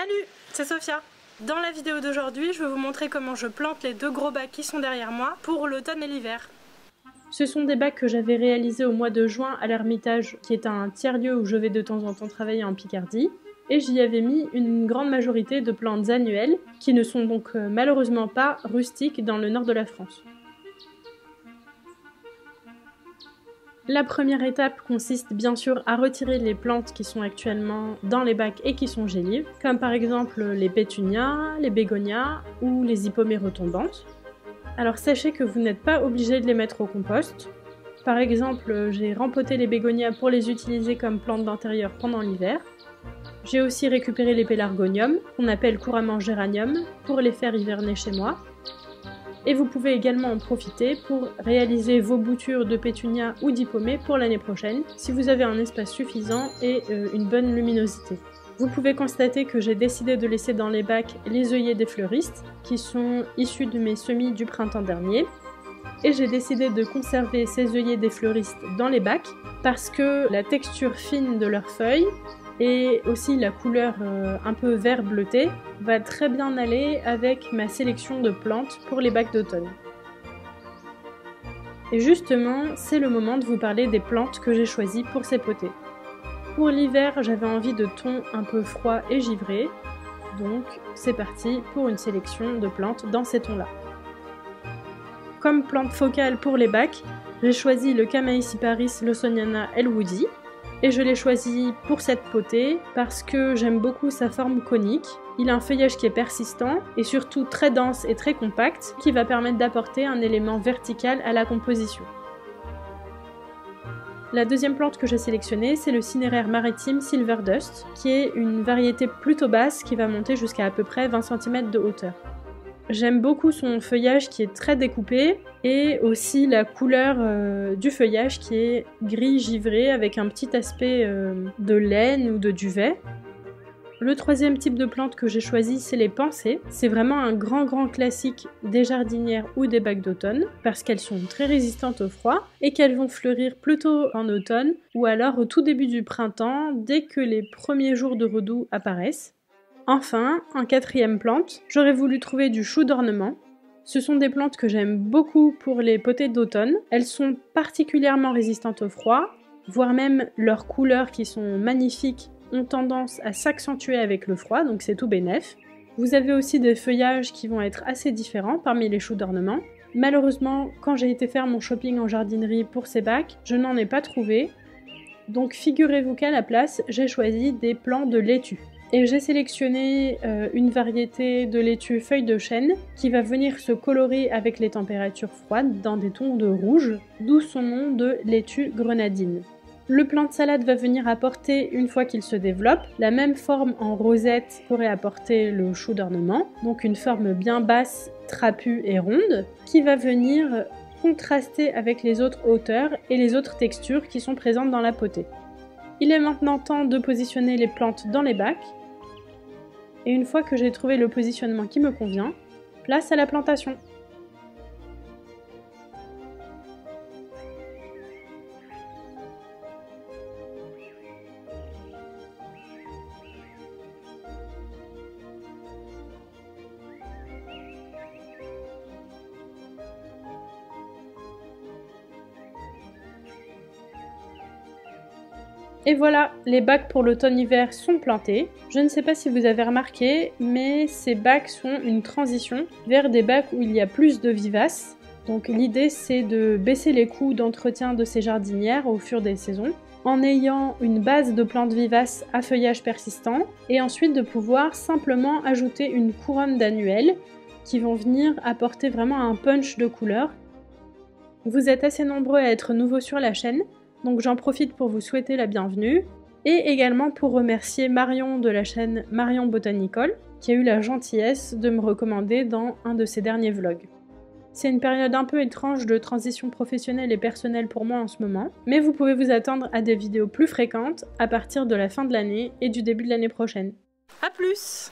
Salut, c'est Sophia. Dans la vidéo d'aujourd'hui, je vais vous montrer comment je plante les deux gros bacs qui sont derrière moi pour l'automne et l'hiver. Ce sont des bacs que j'avais réalisés au mois de juin à l'Ermitage, qui est un tiers-lieu où je vais de temps en temps travailler en Picardie. Et j'y avais mis une grande majorité de plantes annuelles, qui ne sont donc malheureusement pas rustiques dans le nord de la France. La première étape consiste bien sûr à retirer les plantes qui sont actuellement dans les bacs et qui sont gélives, comme par exemple les pétunias, les bégonias ou les hippomées retombantes. Alors sachez que vous n'êtes pas obligé de les mettre au compost. Par exemple, j'ai rempoté les bégonias pour les utiliser comme plantes d'intérieur pendant l'hiver. J'ai aussi récupéré les pélargoniums, qu'on appelle couramment géranium, pour les faire hiverner chez moi. Et vous pouvez également en profiter pour réaliser vos boutures de pétunia ou d'hippomée pour l'année prochaine, si vous avez un espace suffisant et une bonne luminosité. Vous pouvez constater que j'ai décidé de laisser dans les bacs les œillets des fleuristes, qui sont issus de mes semis du printemps dernier. Et j'ai décidé de conserver ces œillets des fleuristes dans les bacs, parce que la texture fine de leurs feuilles, et aussi la couleur un peu vert bleuté va très bien aller avec ma sélection de plantes pour les bacs d'automne. Et justement, c'est le moment de vous parler des plantes que j'ai choisies pour ces potées. Pour l'hiver, j'avais envie de tons un peu froids et givrés, donc c'est parti pour une sélection de plantes dans ces tons-là. Comme plante focale pour les bacs, j'ai choisi le Chamaecyparis lawsoniana elwoodii. Et je l'ai choisi pour cette potée parce que j'aime beaucoup sa forme conique. Il a un feuillage qui est persistant et surtout très dense et très compact qui va permettre d'apporter un élément vertical à la composition. La deuxième plante que j'ai sélectionnée, c'est le cinéraire maritime Silverdust, qui est une variété plutôt basse qui va monter jusqu'à peu près 20 cm de hauteur. J'aime beaucoup son feuillage qui est très découpé et aussi la couleur du feuillage qui est gris givré avec un petit aspect de laine ou de duvet. Le troisième type de plante que j'ai choisi, c'est les pensées. C'est vraiment un grand classique des jardinières ou des bacs d'automne parce qu'elles sont très résistantes au froid et qu'elles vont fleurir plutôt en automne ou alors au tout début du printemps dès que les premiers jours de redoux apparaissent. Enfin, en quatrième plante, j'aurais voulu trouver du chou d'ornement. Ce sont des plantes que j'aime beaucoup pour les potées d'automne. Elles sont particulièrement résistantes au froid, voire même leurs couleurs qui sont magnifiques ont tendance à s'accentuer avec le froid, donc c'est tout bénef. Vous avez aussi des feuillages qui vont être assez différents parmi les choux d'ornement. Malheureusement, quand j'ai été faire mon shopping en jardinerie pour ces bacs, je n'en ai pas trouvé. Donc figurez-vous qu'à la place, j'ai choisi des plants de laitue. Et j'ai sélectionné une variété de laitue feuille de chêne qui va venir se colorer avec les températures froides dans des tons de rouge, d'où son nom de laitue grenadine. Le plant de salade va venir apporter, une fois qu'il se développe, la même forme en rosette qu'aurait apporté le chou d'ornement, donc une forme bien basse, trapue et ronde, qui va venir contraster avec les autres hauteurs et les autres textures qui sont présentes dans la potée. Il est maintenant temps de positionner les plantes dans les bacs. Et une fois que j'ai trouvé le positionnement qui me convient, place à la plantation. Et voilà, les bacs pour l'automne-hiver sont plantés. Je ne sais pas si vous avez remarqué, mais ces bacs sont une transition vers des bacs où il y a plus de vivaces. Donc l'idée c'est de baisser les coûts d'entretien de ces jardinières au fur des saisons, en ayant une base de plantes vivaces à feuillage persistant, et ensuite de pouvoir simplement ajouter une couronne d'annuelles qui vont venir apporter vraiment un punch de couleur. Vous êtes assez nombreux à être nouveaux sur la chaîne, donc j'en profite pour vous souhaiter la bienvenue et également pour remercier Marion de la chaîne Marion Botanicole qui a eu la gentillesse de me recommander dans un de ses derniers vlogs. C'est une période un peu étrange de transition professionnelle et personnelle pour moi en ce moment, mais vous pouvez vous attendre à des vidéos plus fréquentes à partir de la fin de l'année et du début de l'année prochaine. A plus!